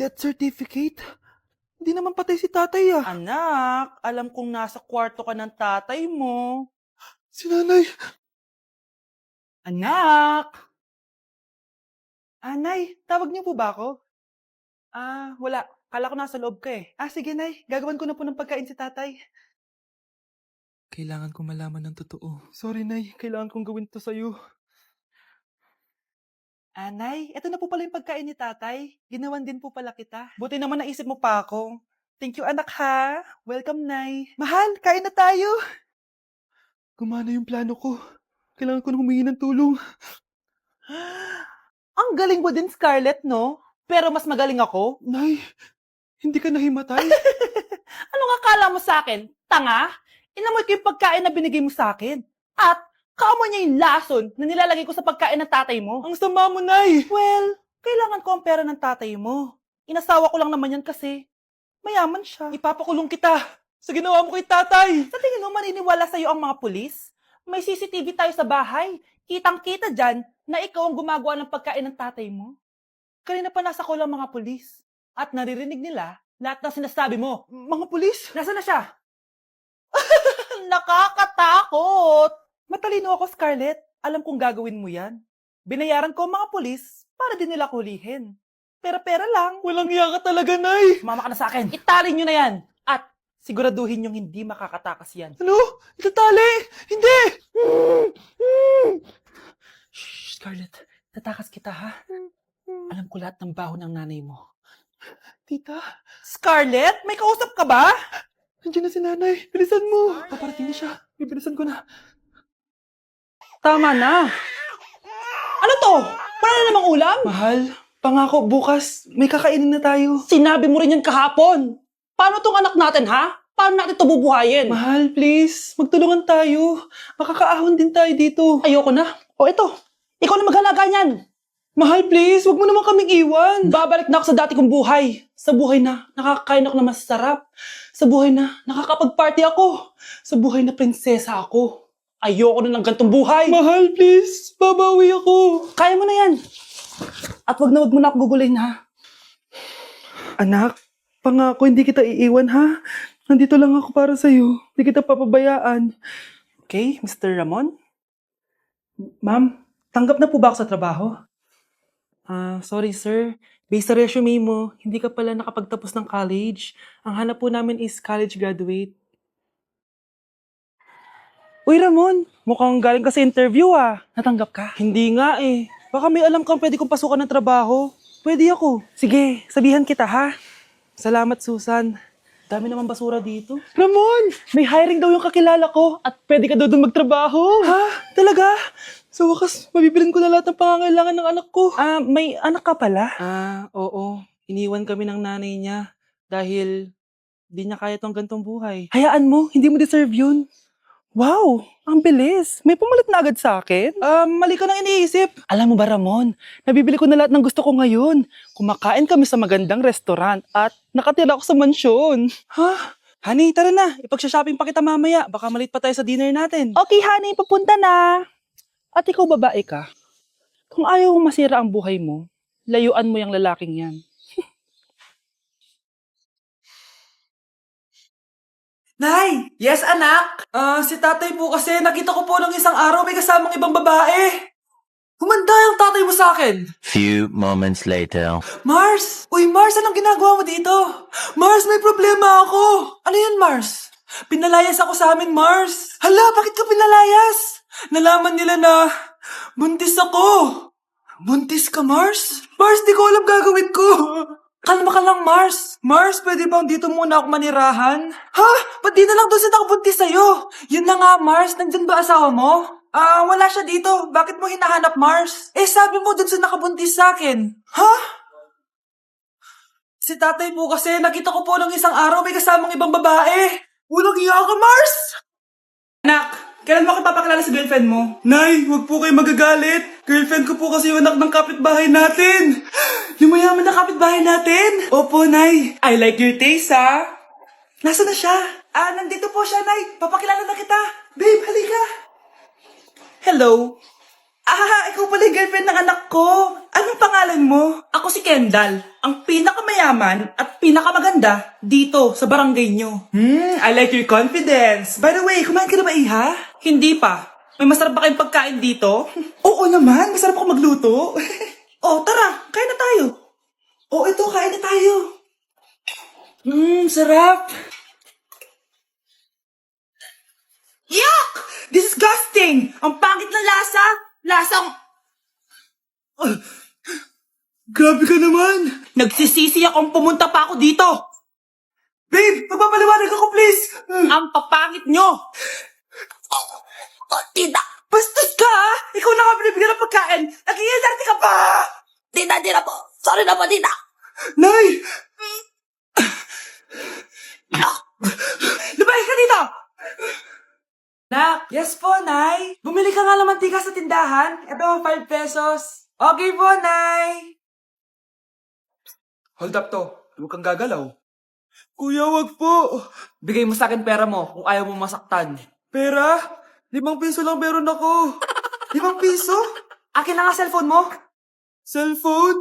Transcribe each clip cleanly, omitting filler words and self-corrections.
Death certificate? Hindi naman patay si tatay ah. Anak, alam kong nasa kwarto ka ng tatay mo. Si nanay. Anak! Nay, tawag niyo po ba ako? Wala. Kala ko nasa loob ka eh. Sige, Nay. Gagawan ko na po ng pagkain si tatay. Kailangan ko malaman ng totoo. Sorry, Nay. Kailangan kong gawin to sa'yo. Nay, eto na po pala yung pagkain ni tatay. Ginawan din po pala kita. Buti naman naisip mo pa ako. Thank you, anak ha. Welcome, Nay. Mahal, kain na tayo. Gumana yung plano ko. Kailangan ko na humingi ng tulong. Ang galing mo din, Scarlett, no? Pero mas magaling ako. Nay, hindi ka nahimatay? Anong akala mo sa akin? Tanga? Inamoy ko yung pagkain na binigay mo sa akin. At kaamoy niya yung lason na nilalagay ko sa pagkain ng tatay mo. Ang sama mo, Nay! Well, kailangan ko ang pera ng tatay mo. Inasawa ko lang naman yan kasi mayaman siya. Ipapakulong kita sa ginawa mo kay tatay! Sa tingin mo maniniwala sa'yo ang mga pulis? May CCTV tayo sa bahay. Kitang-kita dyan na ikaw ang gumagawa ng pagkain ng tatay mo. Kanina pa nasa kulang mga pulis. At naririnig nila lahat ng sinasabi mo. Mga pulis? Nasaan na siya? Nakakatakot! Matalino ako, Scarlett. Alam kong gagawin mo yan. Binayaran ko ang mga pulis para din nila kulihin. Pera-pera lang. Walang iya ka talaga, Nay! Sumama ka na sa akin. Itali nyo na yan. At siguraduhin yung hindi makakatakas yan. Ano? Itatali! Hindi! Shh, Scarlett. Tatakas kita, ha? Alam ko lahat ng baho ng nanay mo. Tita, Scarlett, may kausap ka ba? nandiyan na si nanay. Bilisan mo. Paparating na siya. Bibilisan ko na. Tama na. Ano to? Wala na namang ulam? Mahal, pangako bukas may kakainin na tayo. Sinabi mo rin yan kahapon. Paano tong anak natin, ha? Paano natin ito bubuhayin? Mahal, please. Magtulungan tayo. Makakaahon din tayo dito. Ayoko na. O ito, ikaw na maghalaga niyan. Mahal, please. Huwag mo naman kaming iwan. Babalik na ako sa dati kong buhay. Sa buhay na nakakain ako na masarap. Sa buhay na nakakapag-party ako. Sa buhay na prinsesa ako. Ayoko na ng gantong buhay. Mahal, please. Babawi ako. Kaya mo na yan. At wag na ako gugulin, ha? Anak, pangako hindi kita iiwan, ha? Nandito lang ako para sa'yo. Hindi kita papabayaan. Okay, Mr. Ramon? Ma'am, tanggap na po ba ako sa trabaho? Sorry sir. Based sa resume mo, hindi ka pala nakapagtapos ng college. Ang hanap po namin is college graduate. Uy Ramon, mukhang galing ka sa interview ah. Natanggap ka? Hindi nga eh. Baka may alam kang pwede kong pasukan ng trabaho. Pwede ako. Sige, sabihan kita ha. Salamat Susan. Dami naman basura dito. Ramon! May hiring daw yung kakilala ko at pwede ka daw doon magtrabaho. Ha? Talaga? Sa wakas, mabibilin ko na lahat ng pangangailangan ng anak ko. May anak ka pala? Oo. Iniwan kami ng nanay niya dahil di niya kaya tong gantong buhay. Hayaan mo, hindi mo deserve yun. Wow, ang bilis. May pumalit na agad sa akin. Mali ka nang iniisip. Alam mo ba Ramon, nabibili ko na lahat ng gusto ko ngayon. Kumakain kami sa magandang restaurant at nakatira ako sa mansyon. Ha? Honey, tara na. Ipag-shopping pa kita mamaya. Baka malit pa tayo sa dinner natin. Okay honey, papunta na. At ikaw babae ka. Kung ayaw mong masira ang buhay mo, layuan mo yung lalaking yan. Nay! Yes, anak? Si tatay po kasi nakita ko po nung isang araw may kasamang ibang babae. Humanda yung tatay mo sa akin. Few moments later. Mars! Uy, Mars, anong ginagawa mo dito? Mars, may problema ako. Ano yan, Mars? Pinalayas ako sa amin, Mars. Hala, bakit ka pinalayas? Nalaman nila na buntis ako. Buntis ka, Mars? Mars, di ko alam gagawin ko. Kalma ka lang, Mars. Mars, pwede bang dito muna ako manirahan? Ha? Ba't di na lang doon sa nakabuntis sa'yo? Yun na nga, Mars. Nandyan ba asawa mo? Wala siya dito. Bakit mo hinahanap, Mars? Sabi mo doon sa nakabuntis sa akin. Ha? Si tatay po kasi, nakita ko po nung isang araw may kasamang ibang babae. Unang iya ka, Mars! Anak, kailan mo ako papakilala sa girlfriend mo? Nay, wag po kayo magagalit. Girlfriend ko po kasi yung anak ng kapitbahay natin. Yung mayaman na kapitbahay natin. Opo, Nay. I like your taste, ha? Nasaan na siya? Nandito po siya, Nay. Papakilala na kita. Babe, halika. Hello. Ikaw pala yung girlfriend ng anak ko. Anong pangalan mo? Ako si Kendall, ang pinakamayaman at pinakamaganda dito sa barangay nyo. I like your confidence. By the way, kumain ka na ba, Iha? Hindi pa. May masarap ba kayong pagkain dito? Oo naman, masarap ako magluto. Tara, kain na tayo. Ito, kain na tayo. Sarap. Yuck! Disgusting! Ang pangit na lasa! Lasang... Grabe ka naman! Nagsisisi akong pumunta pa ako dito! Babe, magpapaliwanag ako please! Ang papangit nyo! Tita! Bastos ka ha! Ikaw na nga binibigyan ng pagkain! Nag-iinarte ka pa! Tita po! Sorry na po, tita! Nay! Lumayas ka dito! Nak! Yes po, Nay! Bumili ka nga ng mantika sa tindahan. Ito, 5 pesos. Okay po, Nay! Hold up to. Huwag kang gagalaw. Kuya, wag po. Bigay mo sa akin pera mo kung ayaw mo masaktan. Pera? 5 piso lang meron ako. 5 piso? Akin na nga cellphone mo. Cellphone?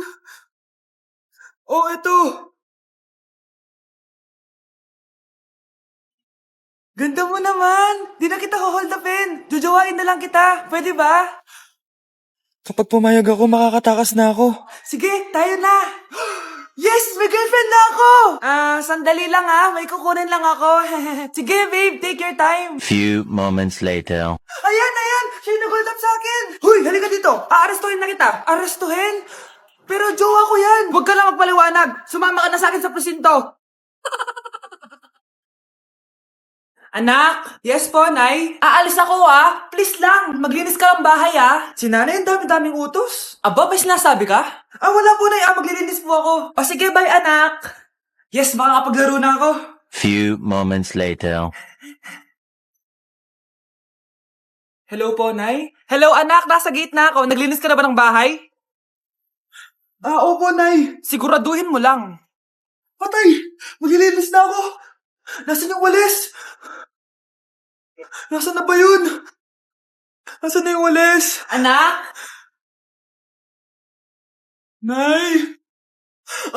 Ito. Ganda mo naman! Di na kita hold upin! Jojowain na lang kita! Pwede ba? Kapag pumayag ako, makakatakas na ako. Sige, tayo na! Yes! May girlfriend na ako! Sandali lang may kukunin lang ako. Sige, babe, take your time. Few moments later. Ayan! Siya yung nag-hold up sa akin! Huy, halika dito! Aarestuhin na kita! Arestuhin? Pero jowa ko yan! Huwag ka lang magpaliwanag! Sumama ka na sa akin sa presinto! Anak! Yes po, Nay? Aalis ako Please lang, maglinis ka ng bahay Si nanay, ang dami-daming utos. Aba, may sinasabi ka? Wala po, Nay. Maglilinis po ako. Sige, bye, anak. Yes, makakapaglaro na ako. Few moments later. Hello po, Nay? Hello, anak. Nasa gate na ako. Naglinis ka na ba ng bahay? Opo, Nay. Siguraduhin mo lang. Patay! Maglilinis na ako. Nasaan yung walis? Nasaan na ba yun? Nasaan na yung walis? Anak? Nay!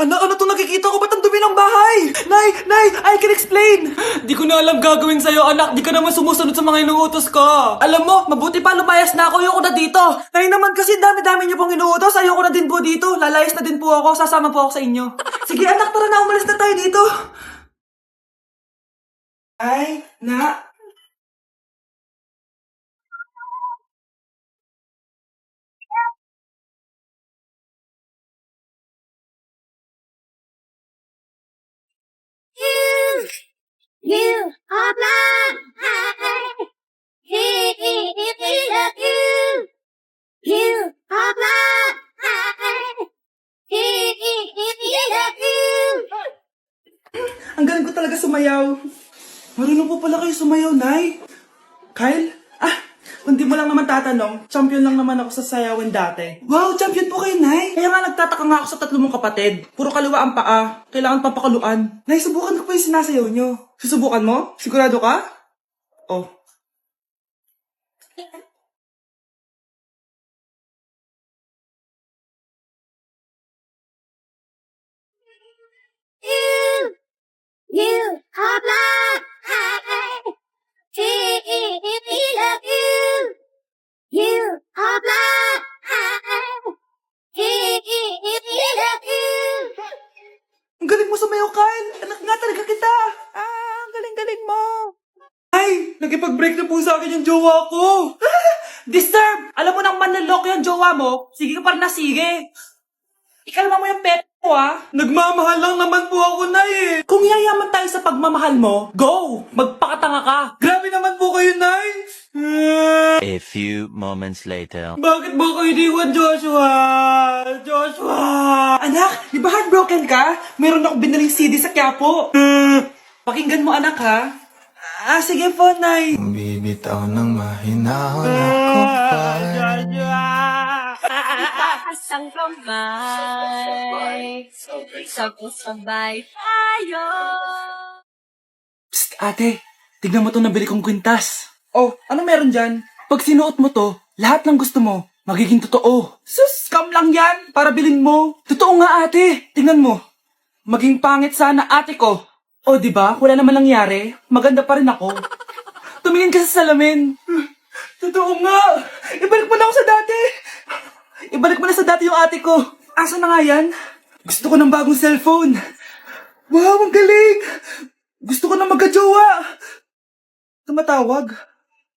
Anak, ano to nakikita ko? Ba't ang dumi ng bahay? Nay! I can explain! Di ko na alam gagawin sa'yo, anak. Di ka naman sumusunod sa mga inuutos ko. Alam mo, mabuti pa lumayas na ako. Ayoko na dito. Nay naman kasi dami-dami niyo pong inuutos. Ayoko na din po dito. Lalayas na din po ako. Sasama po ako sa inyo. Sige, anak, tara na. Umalis na tayo dito. Ay, na... You are blind. He love you. You are blind. He love you. Ang galing ko talaga sumayaw. Marunong po pala kayo sumayaw, Nay. Kyle? Kung di mo lang naman tatanong, champion lang naman ako sa sayawan dati. Wow, champion po kayo, Nay. Kaya nga nagtataka nga ako sa 3 mong kapatid. Puro kaliwa ang paa. Kailangan papakaluan. Nay, subukan ko pa yung sinasayaw nyo. Susubukan mo? Sigurado ka? Oh. You are blind. He love you. You are blind. He love you. Ang galing mo sumayaw, Kyle. Anak nga talaga kita. Ang galing-galing mo. Ay, nagipag-break na po sa akin yung jowa ko. Disturb! Alam mo nang manloloko yung jowa mo, sige ka pa rin na sige. Ikalma mo yung pepe mo Nagmamahal lang naman po ako, Nay Kung yayaman tayo sa pagmamahal mo, go! Magpakatanga ka. Grabe naman po kayo, Nay. A few moments later. Bakit ba kayo iniwan, Joshua? Anak, di ba heartbroken ka? Meron akong binaling CD sa Quiapo. Pakinggan mo, anak, ha? Sige po, Nay. Bibitaw ng mahinahon ako pa. Itaas ang kamay. Sabay tayo. Psst, ate. Tignan mo to nabili kong kwintas. Oh, ano meron dyan? Pag sinuot mo to, lahat ng gusto mo, Magiging totoo. Sus, scam lang yan para bilhin mo. Totoo nga ate. Tingnan mo. Maging pangit sana ate ko. O di ba? Wala naman nangyari. Maganda pa rin ako. Tumingin ka sa salamin. Totoo nga. Ibalik mo na ako sa dati. Ibalik mo na sa dati yung ate ko. Asa na nga yan? Gusto ko ng bagong cellphone. Wow, ang galing. Gusto ko na magka-jowa. Tumatawag.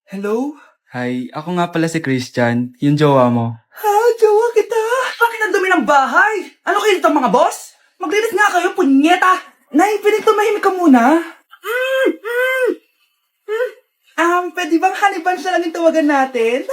Hello? Hi, ako nga pala si Christian, yung jowa mo. Ha, jowa kita. Bakit ang dumi ng bahay? Ano kayo dito mga boss? Maglinis nga kayo, punyeta. Nay, piling tumahimik ka muna. Pwede bang honey bunch na lang yung tawagan natin?